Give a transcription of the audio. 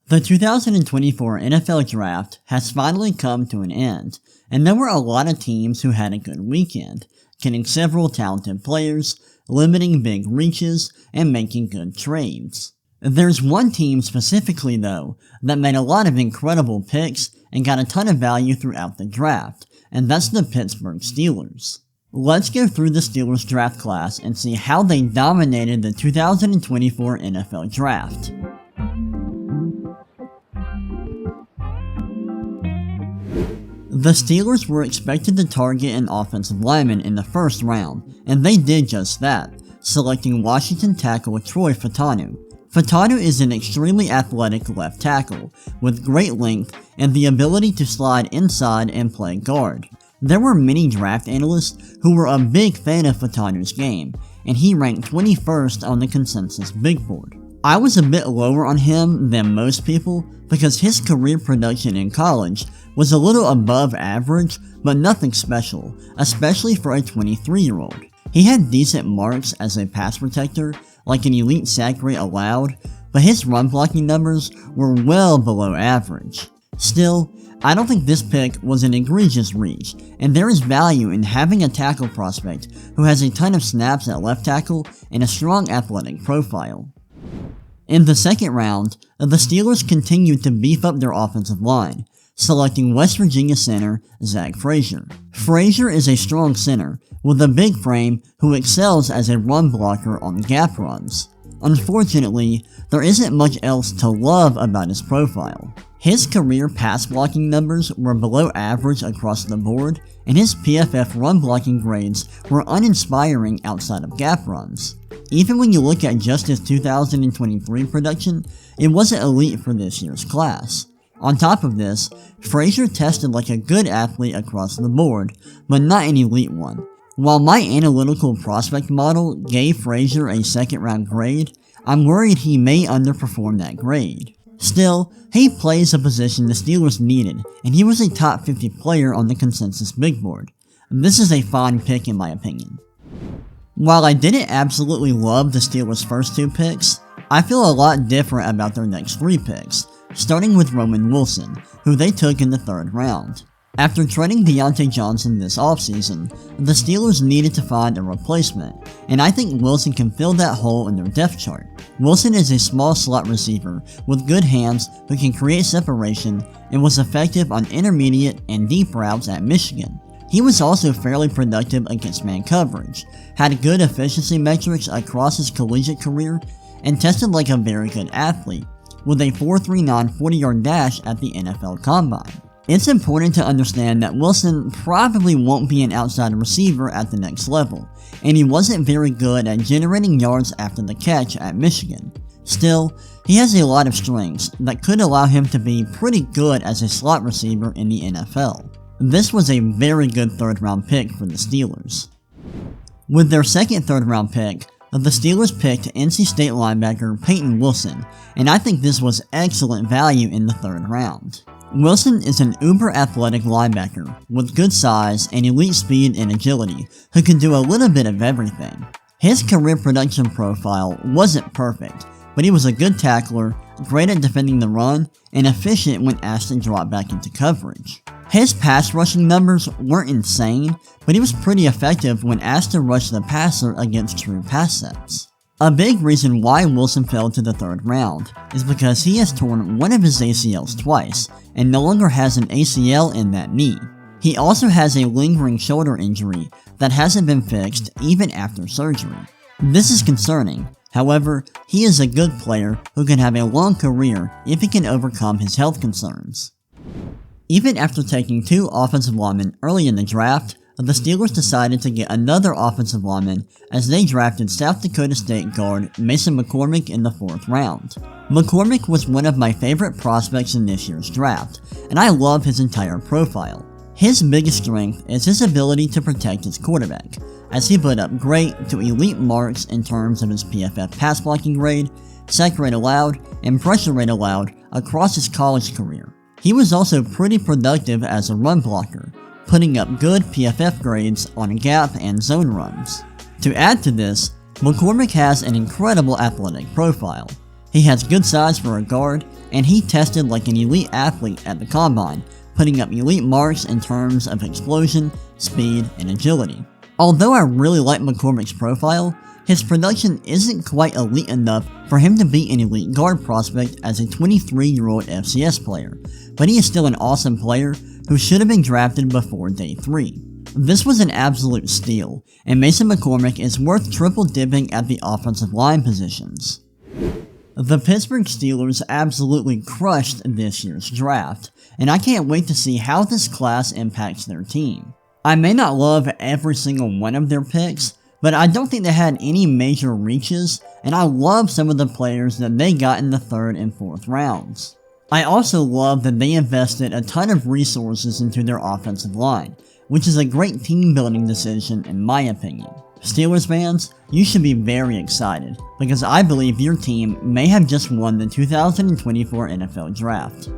The 2024 NFL Draft has finally come to an end, and there were a lot of teams who had a good weekend, getting several talented players, limiting big reaches, and making good trades. There's one team specifically, though, that made a lot of incredible picks and got a ton of value throughout the draft, and that's the Pittsburgh Steelers. Let's go through the Steelers draft class and see how they dominated the 2024 NFL Draft. The Steelers were expected to target an offensive lineman in the first round, and they did just that, selecting Washington tackle Troy Fautanu. Fautanu is an extremely athletic left tackle, with great length and the ability to slide inside and play guard. There were many draft analysts who were a big fan of Fautanu's game, and he ranked 21st on the consensus big board. I was a bit lower on him than most people because his career production in college was a little above average, but nothing special, especially for a 23-year-old. He had decent marks as a pass protector, like an elite sack rate allowed, but his run blocking numbers were well below average. Still, I don't think this pick was an egregious reach, and there is value in having a tackle prospect who has a ton of snaps at left tackle and a strong athletic profile. In the second round, the Steelers continued to beef up their offensive line, selecting West Virginia center Zach Frazier. Frazier is a strong center with a big frame who excels as a run blocker on gap runs. Unfortunately, there isn't much else to love about his profile. His career pass blocking numbers were below average across the board, and his PFF run blocking grades were uninspiring outside of gap runs. Even when you look at just his 2023 production, it wasn't elite for this year's class. On top of this, Frazier tested like a good athlete across the board, but not an elite one. While my analytical prospect model gave Frazier a second-round grade, I'm worried he may underperform that grade. Still, he plays a position the Steelers needed, and he was a top 50 player on the consensus big board. This is a fine pick in my opinion. While I didn't absolutely love the Steelers' first two picks, I feel a lot different about their next three picks, starting with Roman Wilson, who they took in the third round. After trading Deontay Johnson this offseason, the Steelers needed to find a replacement, and I think Wilson can fill that hole in their depth chart. Wilson is a small slot receiver with good hands who can create separation and was effective on intermediate and deep routes at Michigan. He was also fairly productive against man coverage, had good efficiency metrics across his collegiate career, and tested like a very good athlete, with a 4.39 40-yard dash at the NFL Combine. It's important to understand that Wilson probably won't be an outside receiver at the next level, and he wasn't very good at generating yards after the catch at Michigan. Still, he has a lot of strengths that could allow him to be pretty good as a slot receiver in the NFL. This was a very good third-round pick for the Steelers. With their second third-round pick, the Steelers picked NC State linebacker Peyton Wilson, and I think this was excellent value in the third round. Wilson is an uber-athletic linebacker with good size and elite speed and agility who can do a little bit of everything. His career production profile wasn't perfect, but he was a good tackler, great at defending the run, and efficient when asked to drop back into coverage. His pass rushing numbers weren't insane, but he was pretty effective when asked to rush the passer against true pass sets. A big reason why Wilson fell to the third round is because he has torn one of his ACLs twice, and no longer has an ACL in that knee. He also has a lingering shoulder injury that hasn't been fixed even after surgery. This is concerning. However, he is a good player who can have a long career if he can overcome his health concerns. Even after taking two offensive linemen early in the draft, the Steelers decided to get another offensive lineman as they drafted South Dakota State guard Mason McCormick in the fourth round. McCormick was one of my favorite prospects in this year's draft, and I love his entire profile. His biggest strength is his ability to protect his quarterback, as he put up great to elite marks in terms of his PFF pass blocking grade, sack rate allowed, and pressure rate allowed across his college career. He was also pretty productive as a run blocker, putting up good PFF grades on gap and zone runs. To add to this, McCormick has an incredible athletic profile. He He has good size for a guard, and he tested like an elite athlete at the combine, putting up elite marks in terms of explosion, speed, and agility. Although I really like McCormick's profile, his production isn't quite elite enough for him to be an elite guard prospect as a 23-year-old FCS player, but he is still an awesome player who should have been drafted before day 3. This was an absolute steal, and Mason McCormick is worth triple dipping at the offensive line positions. The Pittsburgh Steelers absolutely crushed this year's draft, and I can't wait to see how this class impacts their team. I may not love every single one of their picks, but I don't think they had any major reaches, and I love some of the players that they got in the 3rd and 4th rounds. I also love that they invested a ton of resources into their offensive line, which is a great team building decision in my opinion. Steelers fans, you should be very excited, because I believe your team may have just won the 2024 NFL Draft.